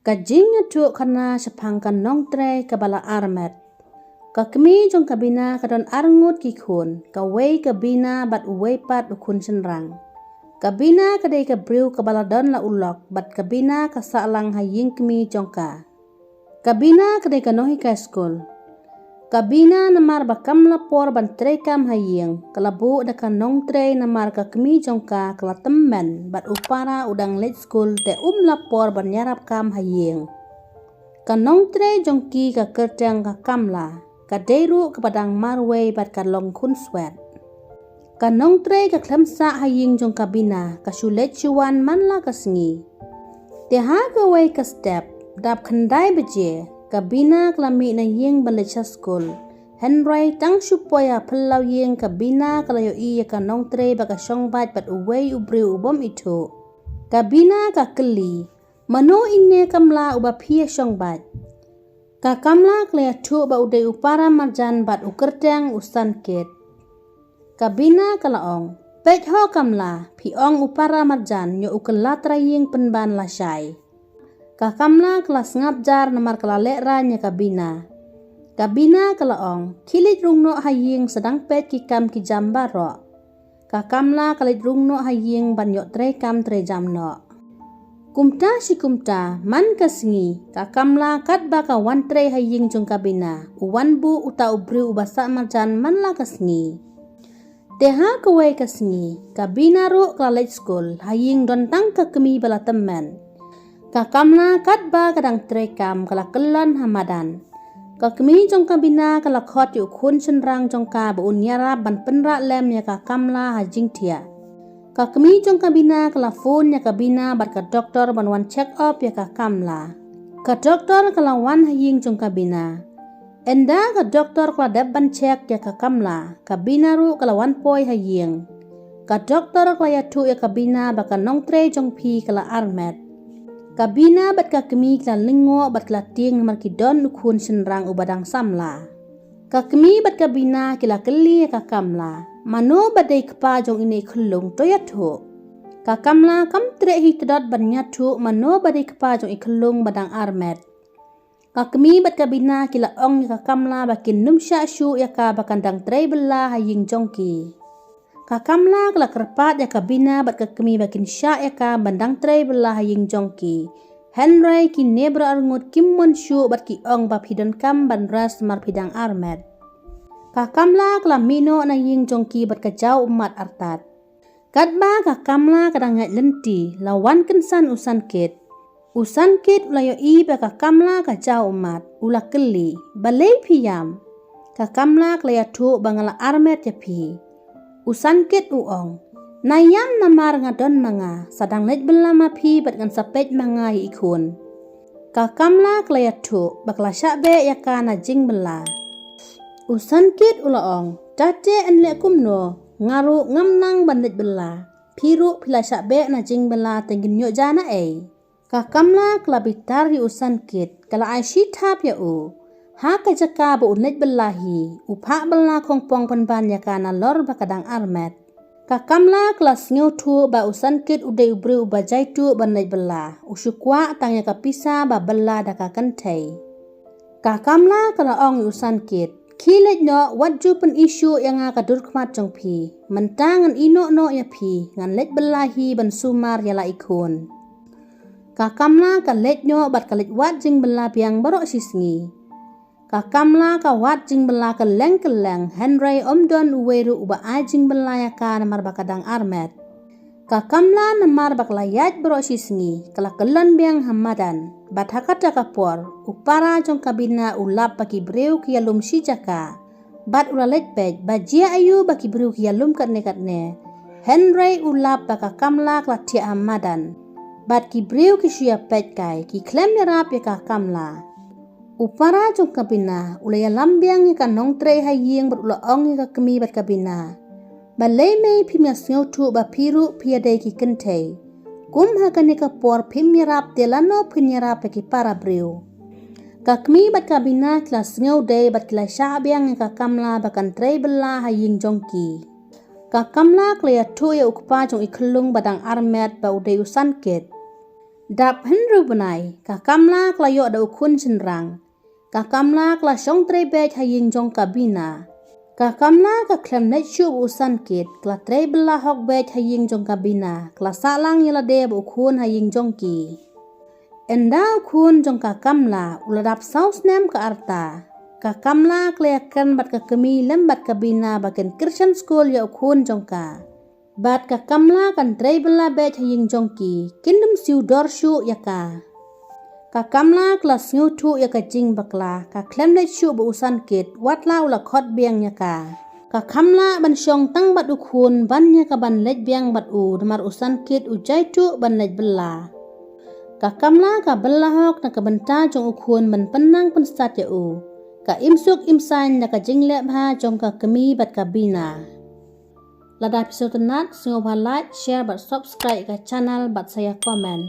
Kajingnya tu karena sepangkan nong tre kabala armet. Kakmi jong kabina kadon arngut kikun, kawai kabina bat uwai pat ukun senrang. Kabina kadai kabriu kabala don la ulok, bat kabina kasalang haying kmi jongka. Kabina kadai kanohi ka skul. Kabina namar bakam lapor ban tre kam haying, kalabu dakan nong tre namar kakmi jongka kala temen bat upara udang late school te lapor ban nyarap kam haying. Kanong tre jongki ka kertang ka kamla, ka deru kepadang marway bat ka long kun swet. Kanong tre ka klemsa haying jong kabina, ka sulet chuan manla ka sengi. Teha ka way ka step, dap kandai beje, kabina klami na ying balecha school. Henry tang supaya pelau ying kabina kalayo iya kanong tre baka syongbat bat uway ubri ubom itu. Kabina ka keli, mano inne kamla uba pia syongbat. Ka kamla klaya tu ba uday upara marjan bat ukertang usan kit. Kabina kalaong, pek ho kamla, piong upara marjan nyo ukelatra ying penban lasay. Kakamla kelas ngabjar namar kelalekra nya kabina. Kabina kalaong, kilit rungno haying sedang pet kikam ki jambaro. Kakamla kalit rungno haying banyok tre kam tre jamno. Kumta si kumta, man kasingi, kakamla kat baka wan tre haying jong kabina. Uwan bu uta ubri ubasa marjan man la kasingi. Teha kawai kasingi, kabina ro kelalek school, haying don tang kakemi bala temen. Kakamla katba kadang trekam kala kelan hamadan. Kakmi jong kabina kala khot yu kun senrang jong ka bu unyara ban penra lem ya kakamla hajing tia. Kakmi jong kabina kala phone ya kabina bat ka doktor ban wan check up ya kakamla. Ka doktor kala wan haying jong kabina. Enda ka doktor kala dab ban check ya kakamla. Kabina ru kala wan poi haying. Ka doktor kala ya tu ya kabina baka nong tre jong pi kala armet. Kabina bat kakmi kala lingo bat kala ting namar kidon ukun senrang ubadang samla. Kakmi bat kabina kila keli kakamla. Mano badai kepa jong ini kelung toyatu. Kakamla kam tre hitedot ban nyatu mano badai kepa jong ikelung badang armet. Kakmi bat kabina kila ong kakamla bakin numsya syu yaka bakandang tre bela haying jongki. Kakamla kala kerpat ya kabina bat kakmi bakin syak yaka bandang tre belah haying jongki. Henry ki nebra arngut kimmon syu bat ki ong bab hidon kam ban ras mar pidang armet. Kakamla kala mino na ying jongki bat kajau umat artat. Katba kakamla kadang ngat lenti lawan kensan usan kit. Usan kit ulayo i ba kakamla kajau umat ula keli balai piyam. Kakamla kala tu bangala armet ya pi. Usan kit uong. Nayam namar ngadon manga. Sadang let belama pi bat ngan sapet manga ikun. Kakamla klaya tu. Bakla syakbe yaka na jing bela. Usan kit ulaong. Tate enle kumno. Ngaru ngamnang bandit bela. Piru pila syakbe na jing bela tenggin nyok jana Kakamla kelabitar hi usan kit. Kala aisyit hap ya Ha kajaka bu unet belahi, upak bela kongpong penban yaka na lor bakadang armet. Kakamla kelas ngeutu ba usan kit udai ubri ubajai tu banai bela, usukwa tang yaka pisa ba bela daka kentai. Kakamla kala ong usan kit, kilet no waju pen isu yang kadur kemat jong pi, mentangan ino no ya pi, ngan let belahi ban sumar yala ikun. Kakamla kalet no bat kalet wat jing bela piang barok sisngi. Kakamla ka wat jing bela keleng-keleng Henry omdon uweru uba ajing bela yaka namar bakadang armet. Kakamla namar baklayat berosisngi kala kelan biang hamadan. Bat hakata kapor upara jong kabina ulap baki breu kialum sijaka. Bat ulalet pej bajia ayu baki breu kialum katne. Henry ulap baka kamla kala tia hamadan. Bat ki breu kisuya pej kai ki klem yarap yaka kamla. Upara jong kabina ulaya lambiang ika nong tre haying berula ong ika kemi bat kabina. Balai mei pimya snyotu ba piru piadai ki kentei. Kum hakan ika por pimyarap telano pinyarap ki para breu. Kakmi bat kabina kelas snyoday bat kila syabiang ika kamla bakan tre bela haying jongki. Kakamla klaya tu ya ukpa jong ikelung badang armet ba udai usan kit. ดับหันรูปนายกะกำลากละยอดอุคุณชินรังกะกำลากละชงเตรเบจให้ยิงจงกะบินากะกำลากะเคลมเนชูบุสันเกตกละเตรบลาฮอกเบจให้ยิงจงกะบินากละสะลังยละเดบอุคุณให้ยิงจงกีเอ็นดาวคุณจงกะกำลาอุลดับซาวส์เนมกะอัรตากะกำลากเลยกันบัดกะกมีลมบัดกะบินาบักเกนคริสเตียนสคูลยาอุคุณจงกะบัดกะกำลากันเตรบลาเบจให้ยิงจงกีกินดมซิวดอร์ชูยากะกะกำลากละสิวทูยากะจิงบักลากะเคลมได้ชูบุสันเกตวัดลาวละคอดเบียงยากะกะคำลาบันชงตั้งบัดอุคุณบันยากะบันเล็ดเบียงบัดอูดมารอุสันเกตอุใจทูบันเล็ดเบลากะกำลากะเบลาฮอกนักะบันตาจงอุคุณบันปันนังปันสตัดยาอูกะอิมสุกอิมซันนักะจิงเล็บฮาจงกะกมีบัดกะบินาลาดาพิโซดนัดสิงห์พาไลค์แชร์บัด subscribe กะ channel บัดsaya komen